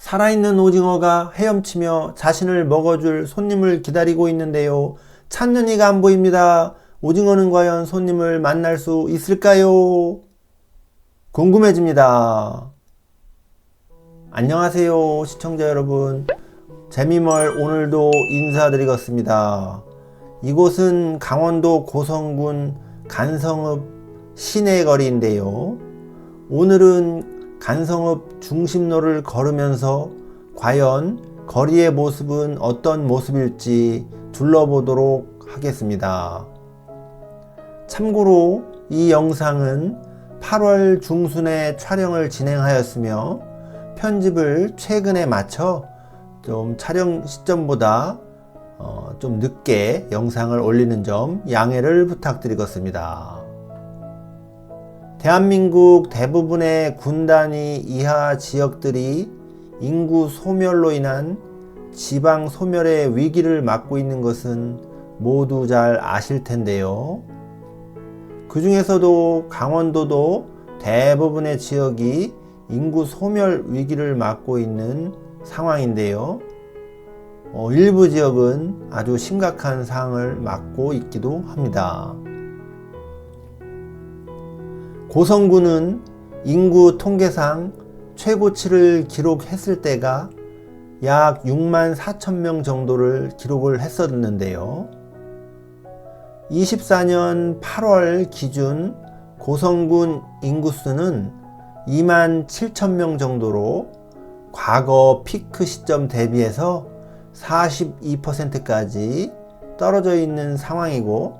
살아있는 오징어가 헤엄치며 자신을 먹어줄 손님을 기다리고 있는데요. 찾는 이가 안 보입니다. 오징어는 과연 손님을 만날 수 있을까요? 궁금해집니다. 안녕하세요, 시청자 여러분. 재미멀 오늘도 인사드리겠습니다. 이곳은 강원도 고성군 간성읍 시내거리인데요. 오늘은 간성읍 중심로를 걸으면서 과연 거리의 모습은 어떤 모습일지 둘러보도록 하겠습니다. 참고로 이 영상은 8월 중순에 촬영을 진행하였으며 편집을 최근에 마쳐 좀 촬영 시점보다 좀 늦게 영상을 올리는 점 양해를 부탁드리겠습니다. 대한민국 대부분의 군 단위 이하 지역들이 인구 소멸로 인한 지방 소멸의 위기를 맞고 있는 것은 모두 잘 아실 텐데요. 그 중에서도 강원도도 대부분의 지역이 인구 소멸 위기를 맞고 있는 상황인데요. 일부 지역은 아주 심각한 상황을 맞고 있기도 합니다. 고성군은 인구 통계상 최고치를 기록했을 때가 약 6만 4천 명 정도를 기록을 했었는데요. 24년 8월 기준 고성군 인구수는 2만 7천 명 정도로 과거 피크 시점 대비해서 42%까지 떨어져 있는 상황이고,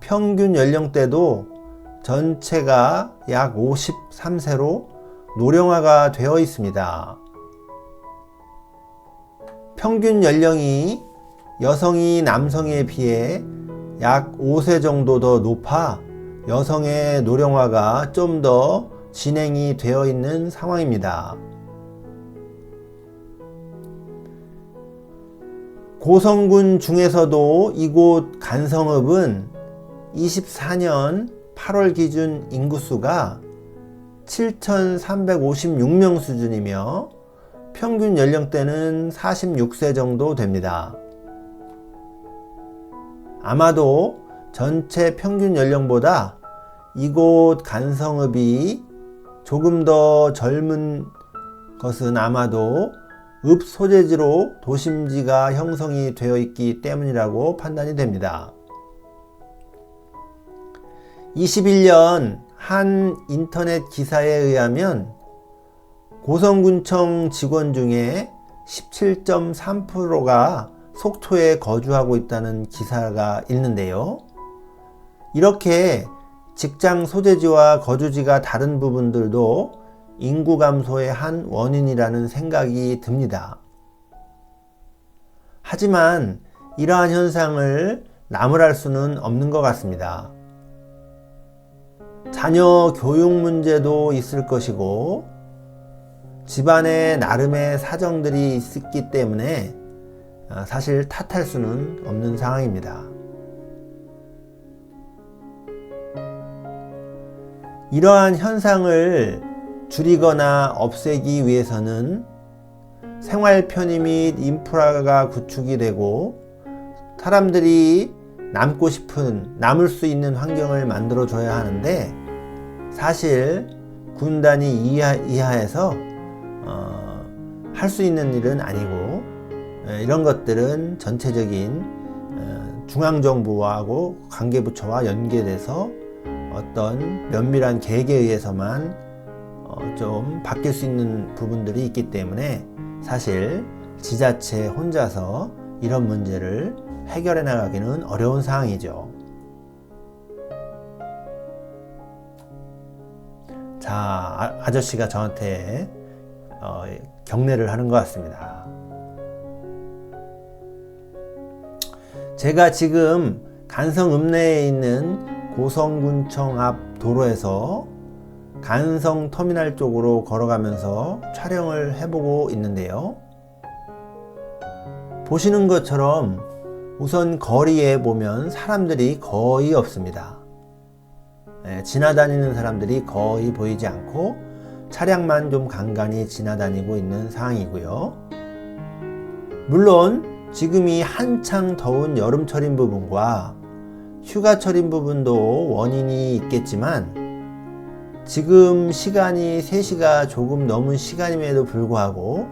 평균 연령대도 전체가 약 53세로 노령화가 되어 있습니다. 평균 연령이 여성이 남성에 비해 약 5세 정도 더 높아 여성의 노령화가 좀 더 진행이 되어 있는 상황입니다. 고성군 중에서도 이곳 간성읍은 24년 8월 기준 인구수가 7,356명 수준이며 평균 연령대는 46세 정도 됩니다. 아마도 전체 평균 연령보다 이곳 간성읍이 조금 더 젊은 것은 아마도 읍 소재지로 도심지가 형성이 되어 있기 때문이라고 판단이 됩니다. 21년 한 인터넷 기사에 의하면 고성군청 직원 중에 17.3%가 속초에 거주하고 있다는 기사가 있는데요. 이렇게 직장 소재지와 거주지가 다른 부분들도 인구 감소의 한 원인이라는 생각이 듭니다. 하지만 이러한 현상을 나무랄 수는 없는 것 같습니다. 자녀 교육 문제도 있을 것이고 집안에 나름의 사정들이 있기 때문에 사실 탓할 수는 없는 상황입니다. 이러한 현상을 줄이거나 없애기 위해서는 생활 편의 및 인프라가 구축이 되고 사람들이 남을 수 있는 환경을 만들어 줘야 하는데, 사실 군 단위 이하에서 할 수 있는 일은 아니고, 이런 것들은 전체적인 중앙정부하고 관계부처와 연계돼서 어떤 면밀한 계획에 의해서만 좀 바뀔 수 있는 부분들이 있기 때문에 사실 지자체 혼자서 이런 문제를 해결해 나가기는 어려운 상황이죠. 자, 아저씨가 저한테 경례를 하는 것 같습니다. 제가 지금 간성읍 내에 있는 고성군청 앞 도로에서 간성터미널 쪽으로 걸어가면서 촬영을 해보고 있는데요. 보시는 것처럼 우선 거리에 보면 사람들이 거의 없습니다. 지나다니는 사람들이 거의 보이지 않고 차량만 좀 간간히 지나다니고 있는 상황이고요. 물론 지금이 한창 더운 여름철인 부분과 휴가철인 부분도 원인이 있겠지만, 지금 시간이 3시가 조금 넘은 시간임에도 불구하고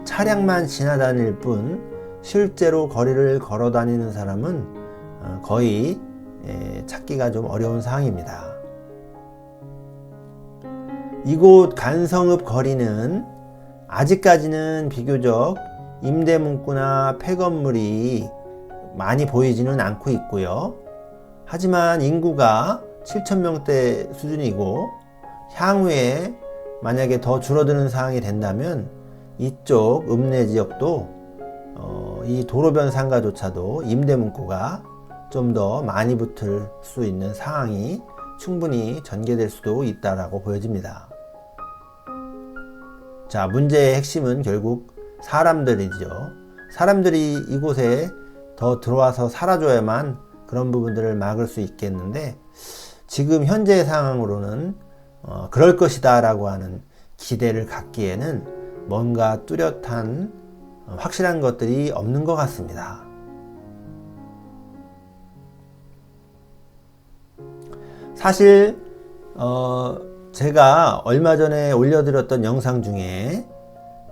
차량만 지나다닐 뿐 실제로 거리를 걸어 다니는 사람은 거의 찾기가 좀 어려운 상황입니다. 이곳 간성읍 거리는 아직까지는 비교적 임대문구나 폐건물이 많이 보이지는 않고 있고요. 하지만 인구가 7,000명대 수준이고, 향후에 만약에 더 줄어드는 상황이 된다면 이쪽 읍내 지역도 이 도로변 상가조차도 임대문구가 좀 더 많이 붙을 수 있는 상황이 충분히 전개될 수도 있다라고 보여집니다. 자, 문제의 핵심은 결국 사람들이죠. 사람들이 이곳에 더 들어와서 살아줘야만 그런 부분들을 막을 수 있겠는데, 지금 현재 상황으로는 그럴 것이다 라고 하는 기대를 갖기에는 뭔가 뚜렷한 확실한 것들이 없는 것 같습니다. 사실 제가 얼마 전에 올려드렸던 영상 중에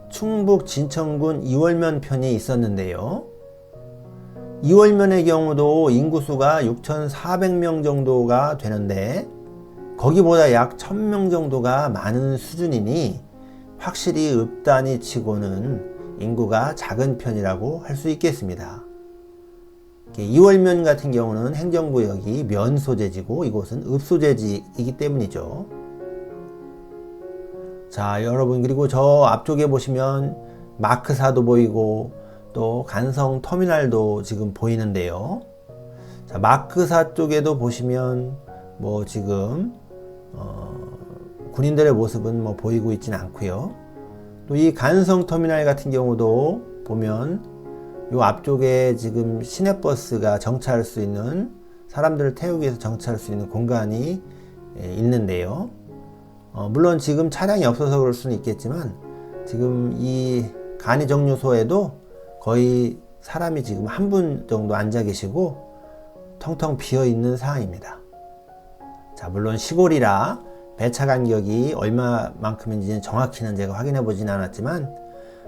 충북 진천군 이월면 편이 있었는데요. 이월면의 경우도 인구수가 6,400명 정도가 되는데, 거기보다 약 1,000명 정도가 많은 수준이니 확실히 읍단위 치고는 인구가 작은 편이라고 할 수 있겠습니다. 이월면 같은 경우는 행정구역이 면 소재지고 이곳은 읍 소재지이기 때문이죠. 자, 여러분, 그리고 저 앞쪽에 보시면 마크사도 보이고 또 간성 터미널도 지금 보이는데요. 자, 마크사 쪽에도 보시면 뭐 지금 군인들의 모습은 뭐 보이고 있지는 않고요. 또 이 간성 터미널 같은 경우도 보면 요 앞쪽에 지금 시내버스가 정차할 수 있는, 사람들을 태우기 위해서 정차할 수 있는 공간이 있는데요. 물론 지금 차량이 없어서 그럴 수는 있겠지만, 지금 이 간이 정류소에도 거의 사람이 지금 한 분 정도 앉아 계시고 텅텅 비어 있는 상황입니다. 자, 물론 시골이라 배차 간격이 얼마만큼인지는 정확히는 제가 확인해 보진 않았지만,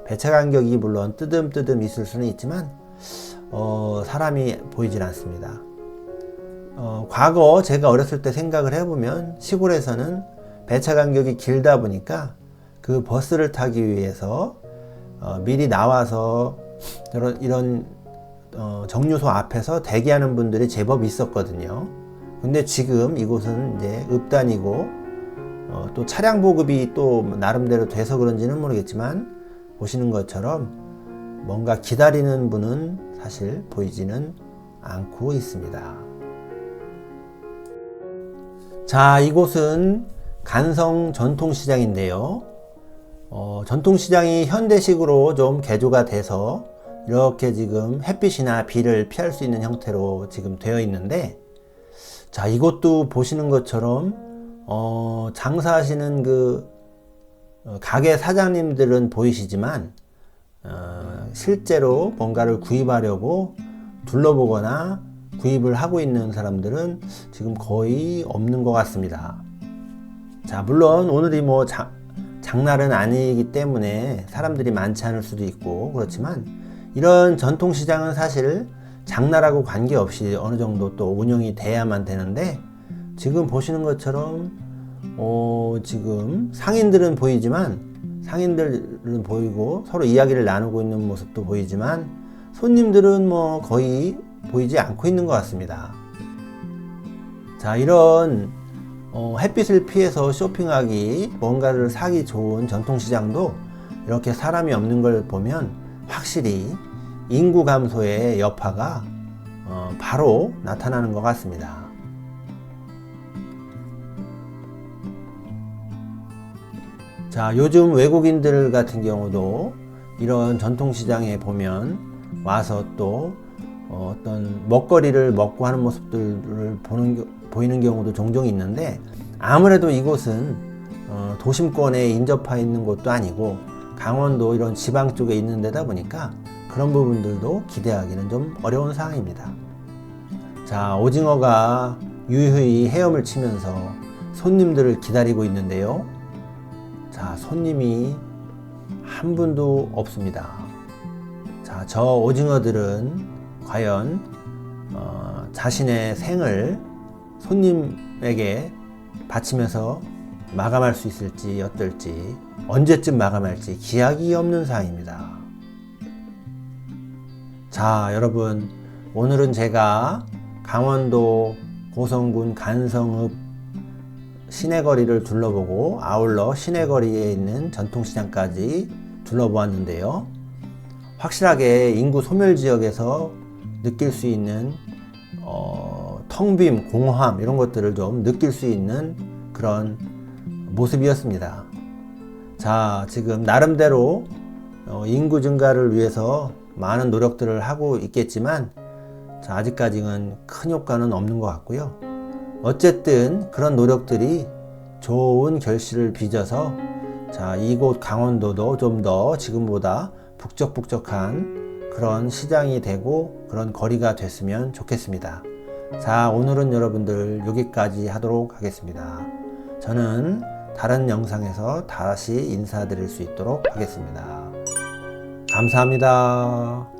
배차 간격이 물론 뜨듬뜨듬 있을 수는 있지만 사람이 보이질 않습니다. 과거 제가 어렸을 때 생각을 해보면 시골에서는 배차 간격이 길다 보니까 그 버스를 타기 위해서 미리 나와서 이런 정류소 앞에서 대기하는 분들이 제법 있었거든요. 근데 지금 이곳은 이제 읍단이고 또 차량 보급이 또 나름대로 돼서 그런지는 모르겠지만, 보시는 것처럼 뭔가 기다리는 분은 사실 보이지는 않고 있습니다. 자, 이곳은 간성 전통시장인데요. 전통시장이 현대식으로 좀 개조가 돼서 이렇게 지금 햇빛이나 비를 피할 수 있는 형태로 지금 되어 있는데, 자, 이것도 보시는 것처럼 장사하시는 그 가게 사장님들은 보이시지만 실제로 뭔가를 구입하려고 둘러보거나 구입을 하고 있는 사람들은 지금 거의 없는 것 같습니다. 자, 물론 오늘이 뭐 장날은 아니기 때문에 사람들이 많지 않을 수도 있고 그렇지만, 이런 전통시장은 사실 장날하고 관계없이 어느 정도 또 운영이 돼야만 되는데, 지금 보시는 것처럼 지금 상인들은 보이고 서로 이야기를 나누고 있는 모습도 보이지만, 손님들은 뭐 거의 보이지 않고 있는 것 같습니다. 자, 이런 햇빛을 피해서 쇼핑하기, 뭔가를 사기 좋은 전통시장도 이렇게 사람이 없는 걸 보면 확실히 인구 감소의 여파가 바로 나타나는 것 같습니다. 자, 요즘 외국인들 같은 경우도 이런 전통시장에 보면 와서 또 어떤 먹거리를 먹고 하는 모습들을 보이는 경우도 종종 있는데, 아무래도 이곳은 도심권에 인접해 있는 곳도 아니고 강원도 이런 지방 쪽에 있는 데다 보니까 그런 부분들도 기대하기는 좀 어려운 상황입니다. 자, 오징어가 유유히 헤엄을 치면서 손님들을 기다리고 있는데요. 자, 손님이 한 분도 없습니다. 자, 저 오징어들은 과연 자신의 생을 손님에게 바치면서 마감할 수 있을지 어떨지, 언제쯤 마감할지 기약이 없는 상황입니다. 자, 여러분, 오늘은 제가 강원도 고성군 간성읍 시내거리를 둘러보고 아울러 시내거리에 있는 전통시장까지 둘러보았는데요. 확실하게 인구 소멸 지역에서 느낄 수 있는 텅빔, 공허함 이런 것들을 좀 느낄 수 있는 그런 모습이었습니다. 자, 지금 나름대로 인구 증가를 위해서 많은 노력들을 하고 있겠지만 자, 아직까지는 큰 효과는 없는 것 같고요. 어쨌든 그런 노력들이 좋은 결실을 빚어서 자, 이곳 강원도도 좀 더 지금보다 북적북적한 그런 시장이 되고 그런 거리가 됐으면 좋겠습니다. 자, 오늘은 여러분들 여기까지 하도록 하겠습니다. 저는 다른 영상에서 다시 인사드릴 수 있도록 하겠습니다. 감사합니다.